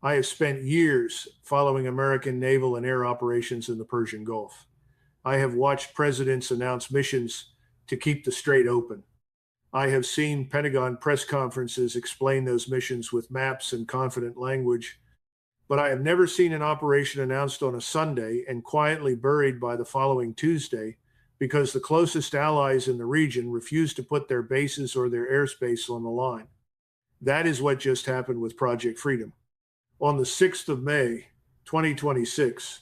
I have spent years following American naval and air operations in the Persian Gulf. I have watched presidents announce missions to keep the strait open. I have seen Pentagon press conferences explain those missions with maps and confident language, but I have never seen an operation announced on a Sunday and quietly buried by the following Tuesday because the closest allies in the region refused to put their bases or their airspace on the line. That is what just happened with Project Freedom. On the 6th of May, 2026,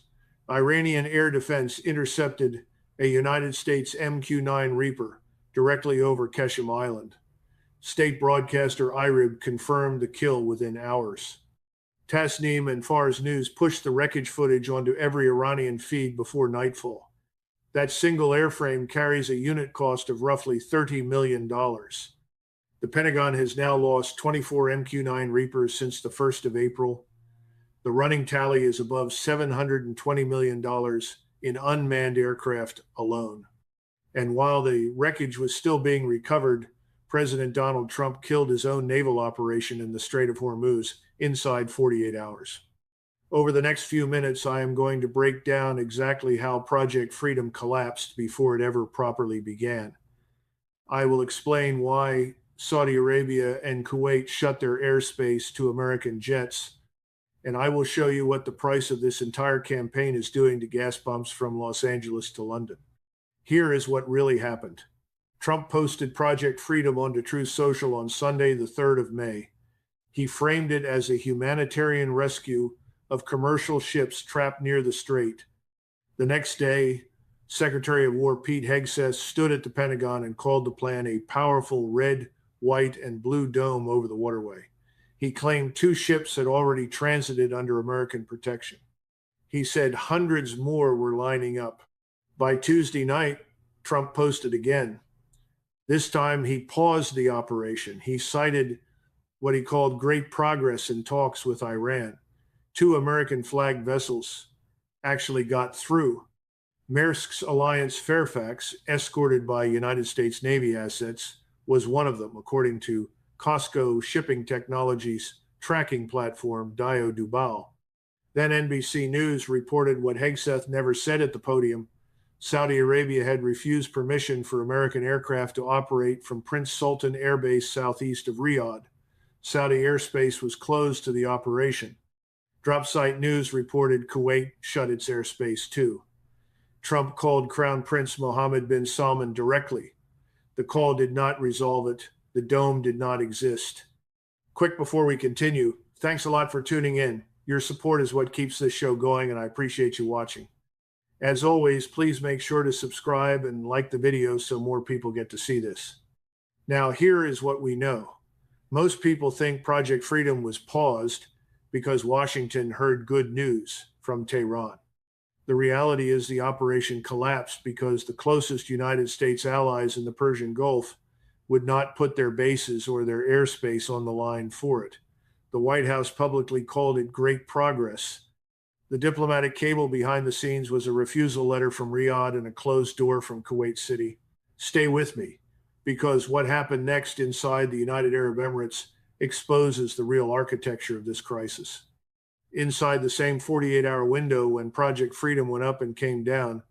Iranian air defense intercepted a United States MQ-9 Reaper directly over Qeshm Island. State broadcaster IRIB confirmed the kill within hours. Tasneem and Fars News pushed the wreckage footage onto every Iranian feed before nightfall. That single airframe carries a unit cost of roughly $30 million. The Pentagon has now lost 24 MQ-9 Reapers since the 1st of April. The running tally is above $720 million in unmanned aircraft alone. And while the wreckage was still being recovered, President Donald Trump killed his own naval operation in the Strait of Hormuz inside 48 hours. Over the next few minutes, I am going to break down exactly how Project Freedom collapsed before it ever properly began. I will explain why Saudi Arabia and Kuwait shut their airspace to American jets, and I will show you what the price of this entire campaign is doing to gas pumps from Los Angeles to London. Here is what really happened. Trump posted Project Freedom onto Truth Social on Sunday, the 3rd of May. He framed it as a humanitarian rescue of commercial ships trapped near the strait. The next day, Secretary of War Pete Hegseth stood at the Pentagon and called the plan a powerful red, white, and blue dome over the waterway. He claimed 2 ships had already transited under American protection. He said hundreds more were lining up. By Tuesday night, Trump posted again. This time, he paused the operation. He cited what he called great progress in talks with Iran. 2 American-flagged vessels actually got through. Maersk's Alliance Fairfax, escorted by United States Navy assets, was one of them, according to Costco Shipping Technologies tracking platform, Dio Dubal. Then NBC News reported what Hegseth never said at the podium. Saudi Arabia had refused permission for American aircraft to operate from Prince Sultan Air Base southeast of Riyadh. Saudi airspace was closed to the operation. Dropsite News reported Kuwait shut its airspace too. Trump called Crown Prince Mohammed bin Salman directly. The call did not resolve it. The dome did not exist. Quick before we continue, thanks a lot for tuning in. Your support is what keeps this show going, and I appreciate you watching. As always, please make sure to subscribe and like the video so more people get to see this. Now, here is what we know. Most people think Project Freedom was paused because Washington heard good news from Tehran. The reality is the operation collapsed because the closest United States allies in the Persian Gulf would not put their bases or their airspace on the line for it. The White House publicly called it great progress. The diplomatic cable behind the scenes was a refusal letter from Riyadh and a closed door from Kuwait City. Stay with me, because what happened next inside the United Arab Emirates exposes the real architecture of this crisis. Inside the same 48-hour window when Project Freedom went up and came down,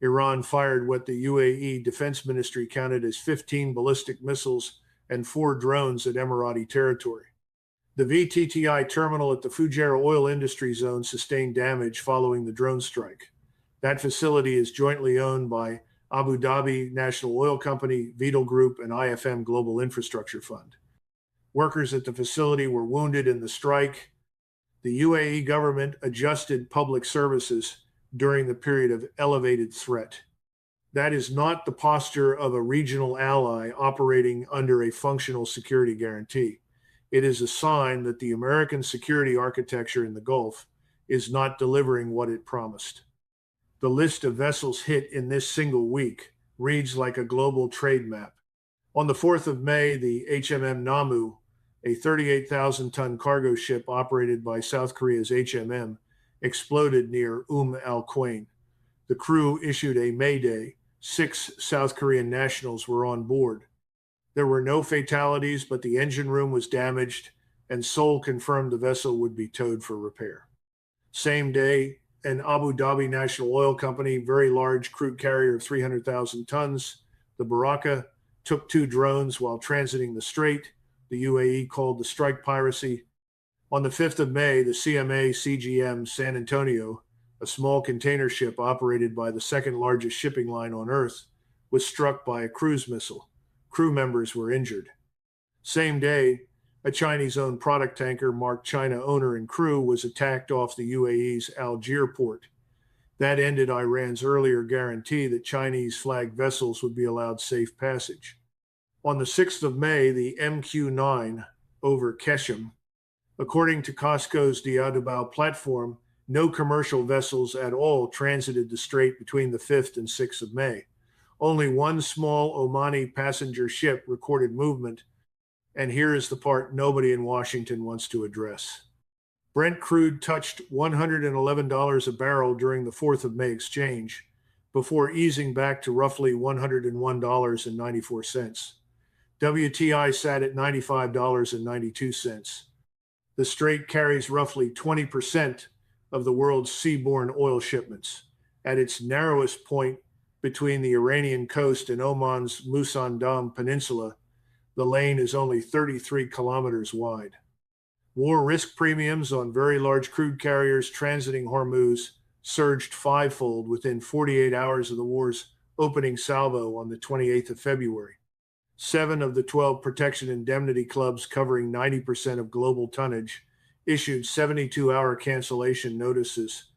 Iran fired what the UAE Defense Ministry counted as 15 ballistic missiles and 4 drones at Emirati territory. The VTTI terminal at the Fujairah oil industry zone sustained damage following the drone strike. That facility is jointly owned by Abu Dhabi National Oil Company, Vitol Group, and IFM Global Infrastructure Fund. Workers at the facility were wounded in the strike. The UAE government adjusted public services during the period of elevated threat. That is not the posture of a regional ally operating under a functional security guarantee. It is a sign that the American security architecture in the Gulf is not delivering what it promised. The list of vessels hit in this single week reads like a global trade map. On the 4th of May, the HMM Namu, a 38,000-ton cargo ship operated by South Korea's HMM, exploded near Al-Quwain. The crew issued a mayday. 6 South Korean nationals were on board. There were no fatalities, but the engine room was damaged. and Seoul confirmed the vessel would be towed for repair. Same day, an Abu Dhabi National Oil Company, very large crude carrier of 300,000 tons, the Baraka, took 2 drones while transiting the strait. The UAE called the strike piracy. On the 5th of May, the CMA CGM San Antonio, a small container ship operated by the second largest shipping line on Earth, was struck by a cruise missile. Crew members were injured. Same day, a Chinese-owned product tanker marked China owner and crew was attacked off the UAE's Algiers port. That ended Iran's earlier guarantee that Chinese-flagged vessels would be allowed safe passage. On the 6th of May, the MQ-9 over Qeshm. According to COSCO's Diadoubao platform, no commercial vessels at all transited the strait between the 5th and 6th of May. Only one small Omani passenger ship recorded movement, and here is the part nobody in Washington wants to address. Brent crude touched $111 a barrel during the 4th of May exchange, before easing back to roughly $101.94. WTI sat at $95.92. The strait carries roughly 20% of the world's seaborne oil shipments. At its narrowest point between the Iranian coast and Oman's Musandam Peninsula, the lane is only 33 kilometers wide. War risk premiums on very large crude carriers transiting Hormuz surged fivefold within 48 hours of the war's opening salvo on the 28th of February. 7 of the 12 protection indemnity clubs covering 90% of global tonnage issued 72-hour cancellation notices.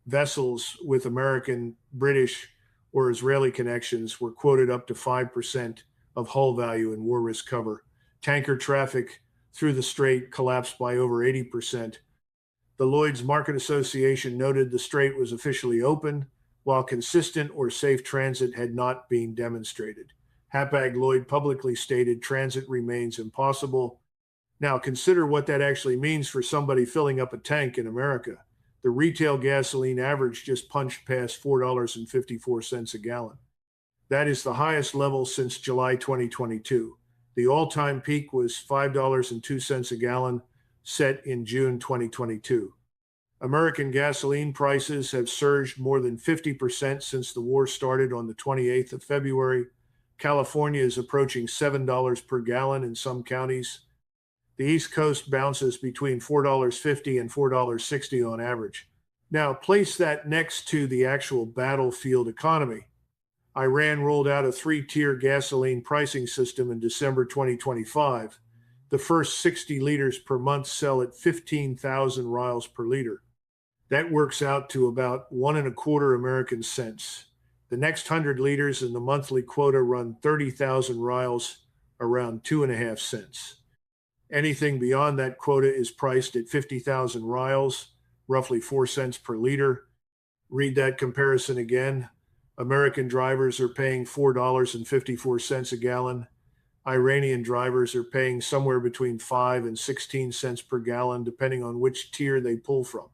Vessels with American, British, or Israeli connections were quoted up to 5% of hull value in war risk cover. Tanker traffic through the strait collapsed by over 80%. The Lloyd's Market Association noted the strait was officially open, while consistent or safe transit had not been demonstrated. Hapag-Lloyd publicly stated transit remains impossible. Now consider what that actually means for somebody filling up a tank in America. The retail gasoline average just punched past $4.54 a gallon. That is the highest level since July 2022. The all-time peak was $5.02 a gallon, set in June 2022. American gasoline prices have surged more than 50% since the war started on the 28th of February. California is approaching $7 per gallon in some counties. The East Coast bounces between $4.50 and $4.60 on average. Now, place that next to the actual battlefield economy. Iran rolled out a 3-tier gasoline pricing system in December 2025. The first 60 liters per month sell at 15,000 rials per liter. That works out to about 1.25 American cents. The next 100 liters in the monthly quota run 30,000 rials, around 2.5 cents. Anything beyond that quota is priced at 50,000 rials, roughly 4 cents per liter. Read that comparison again. American drivers are paying $4.54 a gallon. Iranian drivers are paying somewhere between 5 and 16 cents per gallon, depending on which tier they pull from.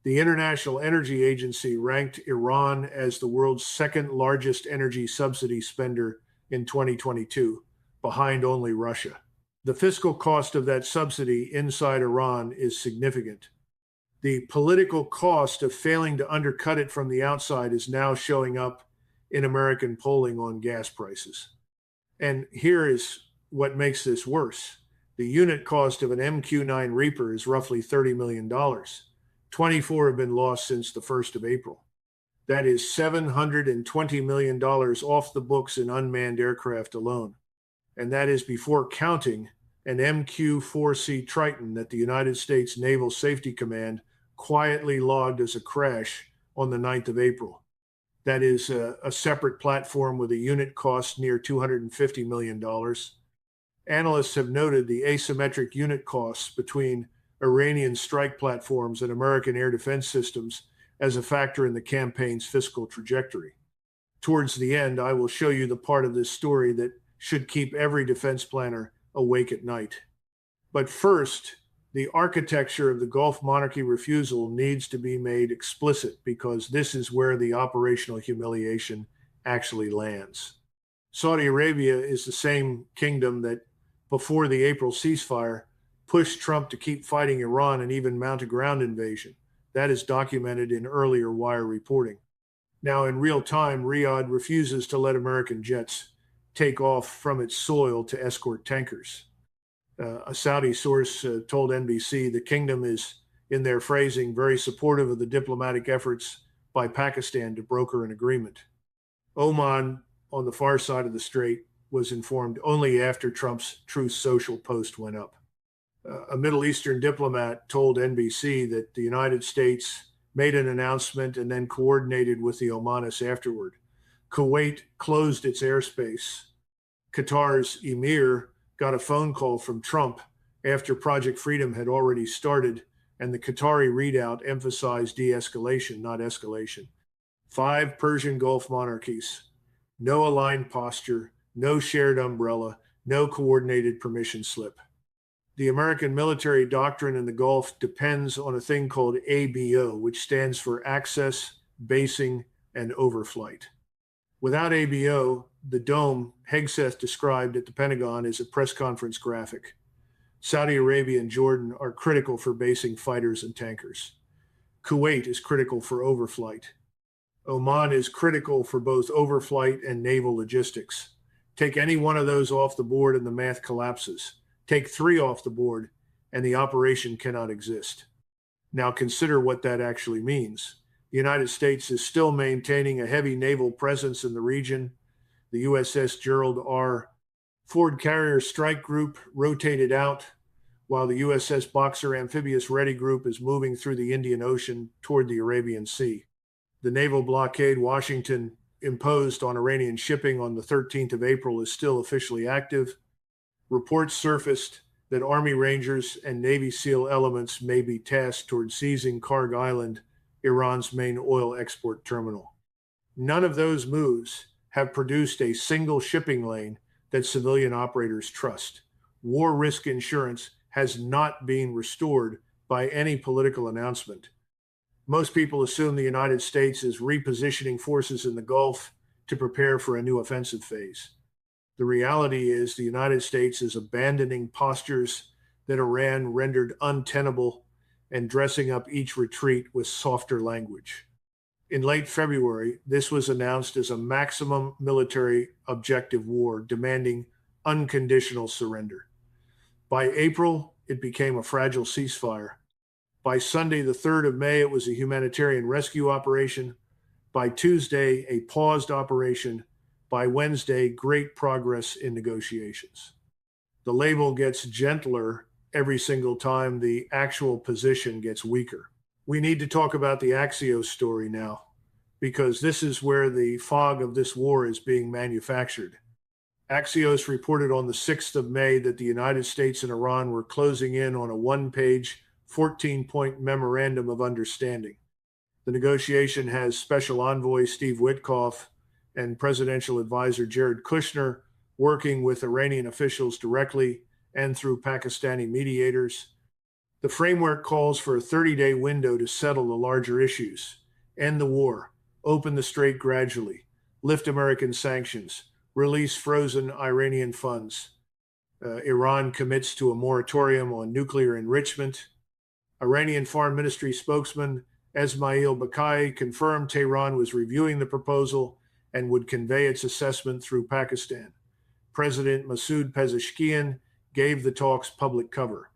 The International Energy Agency ranked Iran as the world's second largest energy subsidy spender in 2022, behind only Russia. The fiscal cost of that subsidy inside Iran is significant. The political cost of failing to undercut it from the outside is now showing up in American polling on gas prices. And here is what makes this worse. The unit cost of an MQ-9 Reaper is roughly $30 million. 24 have been lost since the 1st of April. That is $720 million off the books in unmanned aircraft alone. And that is before counting an MQ-4C Triton that the United States Naval Safety Command quietly logged as a crash on the 9th of April. That is a separate platform with a unit cost near $250 million. Analysts have noted the asymmetric unit costs between Iranian strike platforms and American air defense systems as a factor in the campaign's fiscal trajectory. Towards the end, I will show you the part of this story that should keep every defense planner awake at night. But first, the architecture of the Gulf monarchy refusal needs to be made explicit because this is where the operational humiliation actually lands. Saudi Arabia is the same kingdom that, before the April ceasefire, pushed Trump to keep fighting Iran and even mount a ground invasion. That is documented in earlier wire reporting. Now, in real time, Riyadh refuses to let American jets take off from its soil to escort tankers. A Saudi source told NBC the kingdom is, in their phrasing, very supportive of the diplomatic efforts by Pakistan to broker an agreement. Oman, on the far side of the strait, was informed only after Trump's Truth Social post went up. A Middle Eastern diplomat told NBC that the United States made an announcement and then coordinated with the Omanis afterward. Kuwait closed its airspace. Qatar's emir got a phone call from Trump after Project Freedom had already started, and the Qatari readout emphasized de-escalation, not escalation. 5 Persian Gulf monarchies, no aligned posture, no shared umbrella, no coordinated permission slip. The American military doctrine in the Gulf depends on a thing called ABO, which stands for access, basing, and overflight. Without ABO, the dome Hegseth described at the Pentagon is a press conference graphic. Saudi Arabia and Jordan are critical for basing fighters and tankers. Kuwait is critical for overflight. Oman is critical for both overflight and naval logistics. Take any one of those off the board and the math collapses. Take 3 off the board and the operation cannot exist. Now consider what that actually means. The United States is still maintaining a heavy naval presence in the region. The USS Gerald R. Ford Carrier Strike Group rotated out, while the USS Boxer Amphibious Ready Group is moving through the Indian Ocean toward the Arabian Sea. The naval blockade Washington imposed on Iranian shipping on the 13th of April is still officially active. Reports surfaced that Army Rangers and Navy SEAL elements may be tasked toward seizing Qeshm Island, Iran's main oil export terminal. None of those moves have produced a single shipping lane that civilian operators trust. War risk insurance has not been restored by any political announcement. Most people assume the United States is repositioning forces in the Gulf to prepare for a new offensive phase. The reality is the United States is abandoning postures that Iran rendered untenable and dressing up each retreat with softer language. In late February, this was announced as a maximum military objective war demanding unconditional surrender. By April, it became a fragile ceasefire. By Sunday, the 3rd of May, it was a humanitarian rescue operation. By Tuesday, a paused operation. By Wednesday, great progress in negotiations. The label gets gentler every single time the actual position gets weaker. We need to talk about the Axios story now, because this is where the fog of this war is being manufactured. Axios reported on the 6th of May that the United States and Iran were closing in on a 1-page, 14-point memorandum of understanding. The negotiation has Special Envoy Steve Witkoff and Presidential Advisor Jared Kushner working with Iranian officials directly and through Pakistani mediators. The framework calls for a 30-day window to settle the larger issues, end the war, open the strait gradually, lift American sanctions, release frozen Iranian funds. Iran commits to a moratorium on nuclear enrichment. Iranian Foreign Ministry spokesman Esmail Bakai confirmed Tehran was reviewing the proposal and would convey its assessment through Pakistan. President Masoud Pezeshkian gave the talks public cover.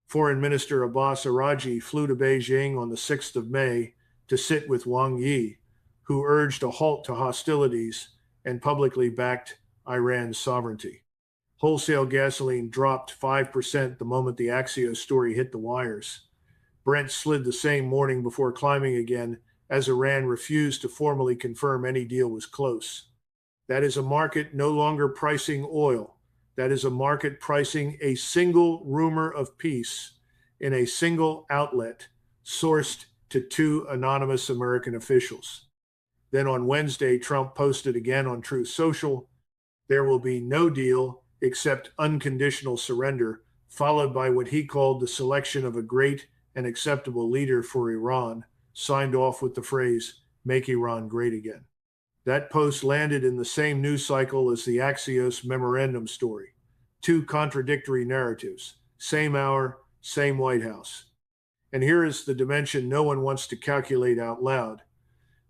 Foreign Minister Abbas Araghchi flew to Beijing on the 6th of May to sit with Wang Yi, who urged a halt to hostilities and publicly backed Iran's sovereignty. Wholesale gasoline dropped 5% the moment the Axios story hit the wires. Brent slid the same morning before climbing again as Iran refused to formally confirm any deal was close. That is a market no longer pricing oil. That is a market pricing a single rumor of peace in a single outlet sourced to 2 anonymous American officials. Then on Wednesday, Trump posted again on Truth Social, there will be no deal except unconditional surrender, followed by what he called the selection of a great and acceptable leader for Iran, signed off with the phrase, make Iran great again. That post landed in the same news cycle as the Axios memorandum story. 2 contradictory narratives, same hour, same White House. And here is the dimension no one wants to calculate out loud.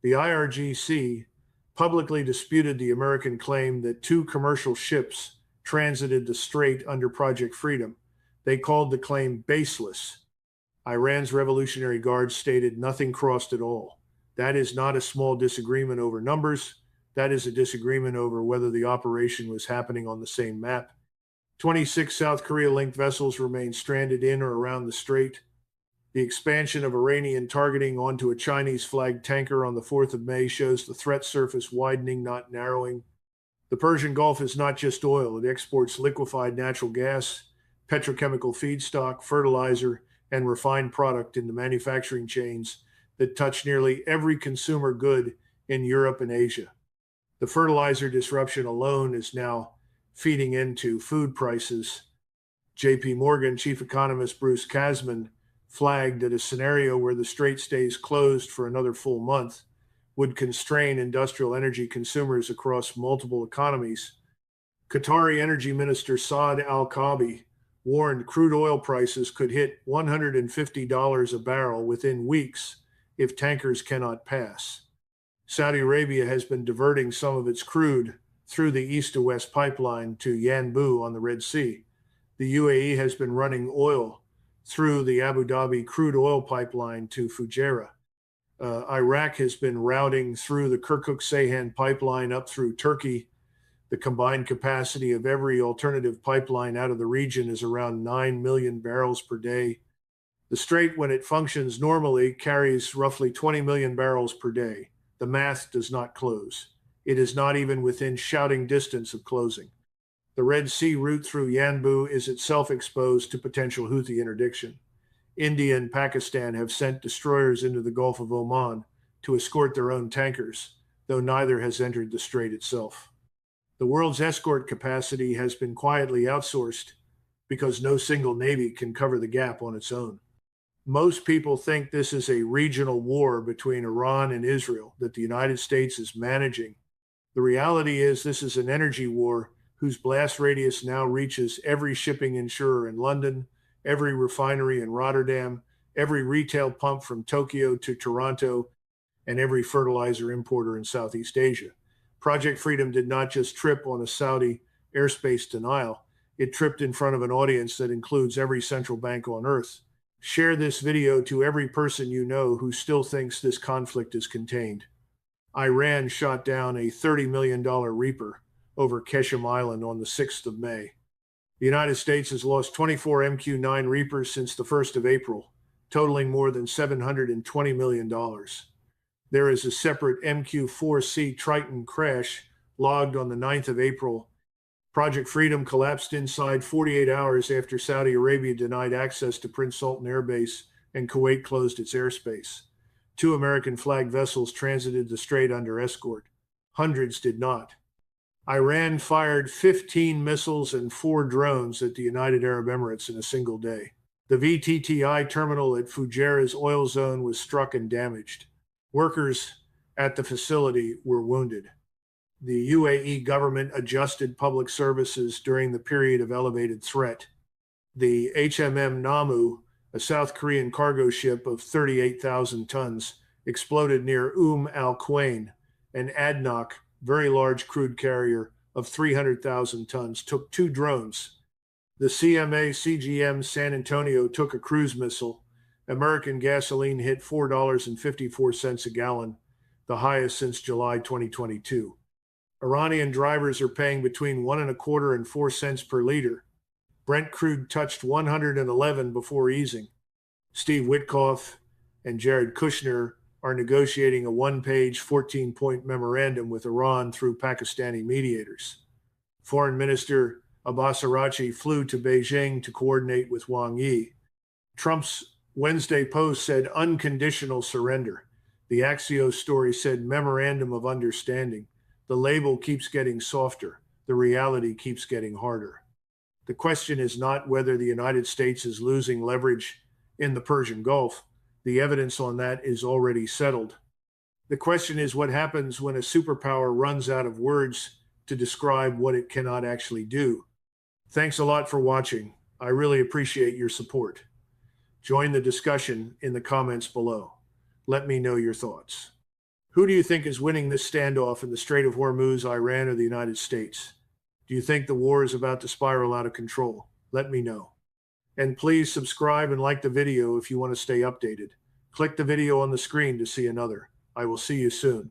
The IRGC publicly disputed the American claim that two commercial ships transited the strait under Project Freedom. They called the claim baseless. Iran's Revolutionary Guard stated nothing crossed at all. That is not a small disagreement over numbers. That is a disagreement over whether the operation was happening on the same map. 26 South Korea-linked vessels remain stranded in or around the strait. The expansion of Iranian targeting onto a Chinese-flagged tanker on the 4th of May shows the threat surface widening, not narrowing. The Persian Gulf is not just oil. It exports liquefied natural gas, petrochemical feedstock, fertilizer, and refined product in the manufacturing chains that touch nearly every consumer good in Europe and Asia. The fertilizer disruption alone is now feeding into food prices. JP Morgan chief economist Bruce Qeshm flagged that a scenario where the strait stays closed for another full month would constrain industrial energy consumers across multiple economies. Qatari Energy Minister Saad Al-Kaabi warned crude oil prices could hit $150 a barrel within weeks if tankers cannot pass. Saudi Arabia has been diverting some of its crude through the east to west pipeline to Yanbu on the Red Sea. The UAE has been running oil through the Abu Dhabi crude oil pipeline to Fujairah. Iraq has been routing through the Kirkuk-Ceyhan pipeline up through Turkey. The combined capacity of every alternative pipeline out of the region is around 9 million barrels per day. The strait, when it functions normally, carries roughly 20 million barrels per day. The math does not close. It is not even within shouting distance of closing. The Red Sea route through Yanbu is itself exposed to potential Houthi interdiction. India and Pakistan have sent destroyers into the Gulf of Oman to escort their own tankers, though neither has entered the strait itself. The world's escort capacity has been quietly outsourced because no single navy can cover the gap on its own. Most people think this is a regional war between Iran and Israel that the United States is managing. The reality is this is an energy war whose blast radius now reaches every shipping insurer in London, every refinery in Rotterdam, every retail pump from Tokyo to Toronto, and every fertilizer importer in Southeast Asia. Project Freedom did not just trip on a Saudi airspace denial. It tripped in front of an audience that includes every central bank on earth. Share this video to every person you know who still thinks this conflict is contained. Iran shot down a $30 million Reaper over Qeshm Island on the 6th of May. The United States has lost 24 MQ-9 Reapers since the 1st of April, totaling more than $720 million. There is a separate MQ-4C Triton crash logged on the 9th of April. Project Freedom collapsed inside 48 hours after Saudi Arabia denied access to Prince Sultan Air Base and Kuwait closed its airspace. 2 American-flagged vessels transited the strait under escort. Hundreds did not. Iran fired 15 missiles and 4 drones at the United Arab Emirates in a single day. The VTTI terminal at Fujairah's oil zone was struck and damaged. Workers at the facility were wounded. The UAE government adjusted public services during the period of elevated threat. The HMM Namu, a South Korean cargo ship of 38,000 tons, exploded near Al-Quwain, and ADNOC, very large crude carrier of 300,000 tons, took 2 drones. The CMA CGM San Antonio took a cruise missile. American gasoline hit $4.54 a gallon, the highest since July 2022. Iranian drivers are paying between 1.25 and 4 cents per liter. Brent crude touched 111 before easing. Steve Witkoff and Jared Kushner are negotiating a 1-page, 14-point memorandum with Iran through Pakistani mediators. Foreign Minister Abbas Araghchi flew to Beijing to coordinate with Wang Yi. Trump's Wednesday post said unconditional surrender. The Axios story said memorandum of understanding. The label keeps getting softer. The reality keeps getting harder. The question is not whether the United States is losing leverage in the Persian Gulf. The evidence on that is already settled. The question is what happens when a superpower runs out of words to describe what it cannot actually do. Thanks a lot for watching. I really appreciate your support. Join the discussion in the comments below. Let me know your thoughts. Who do you think is winning this standoff in the Strait of Hormuz, Iran or the United States? Do you think the war is about to spiral out of control? Let me know. And please subscribe and like the video if you want to stay updated. Click the video on the screen to see another. I will see you soon.